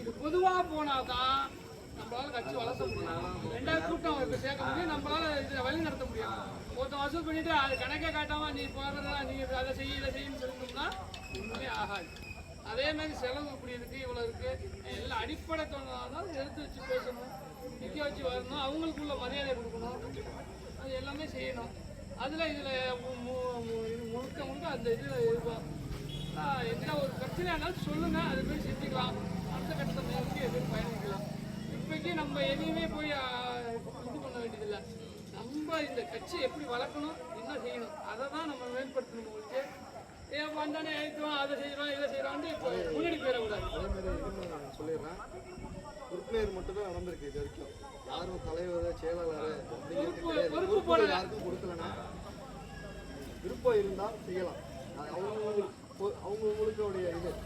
இது பொதுவாக போனாதான் நம்மளால கட்சி வளர்த்த முடியும். ரெண்டாவது கூட்டம் இப்போ சேர்க்க முடியும், நம்மளால இதை வழி நடத்த முடியும். ஒருத்தன் வசூல் பண்ணிட்டு அது கணக்கே காட்டாம நீ போகிறதா நீ அதை செய்ய இதை செய்யணும்னு சொல்லிட்டோம்னா ஒன்றுமே ஆகாது. அதே மாதிரி செலவு இப்படி இருக்கு இவ்வளோ இருக்கு எல்லாம் அடிப்படை தோணுதான் எடுத்து வச்சு பேசணும், நிற்க வச்சு வரணும், அவங்களுக்குள்ள மரியாதை கொடுக்கணும், அது எல்லாமே செய்யணும். அதில் இதில் முழுக்க முழுக்க அந்த இதில் இருக்கும். என்ன ஒரு பிரச்சனை இருந்தாலும் சொல்லுங்கள், அது போய் செஞ்சுக்கலாம், அடுத்த கட்டத்தை நோக்கி எதுவும் பயணிக்கலாம். இப்போக்கி நம்ம எதையுமே போய் இது பண்ண வேண்டியதில்லை. நம்ம இந்த கட்சி எப்படி வளர்க்கணும், என்ன செய்யணும், அதை தான் நம்ம மேம்படுத்தணும். உங்களுக்கு ஏன் வந்தானே எழுத்துவோம், அதை செய்கிறோம் இதை செய்கிறோம்னு இப்போ முன்னாடி போயிடக்கூடாது. அதே மாதிரி நான் சொல்லிடுறேன், உறுப்பினர் மட்டும் தான் நடந்திருக்கு இது வரைக்கும். யாரும் தலைவர் செயலாளர் பொறுப்பு போட யாருக்கும் கொடுக்கலன்னா விருப்பம் இருந்தால் செய்யலாம். அவங்கவுங்களுடைய இது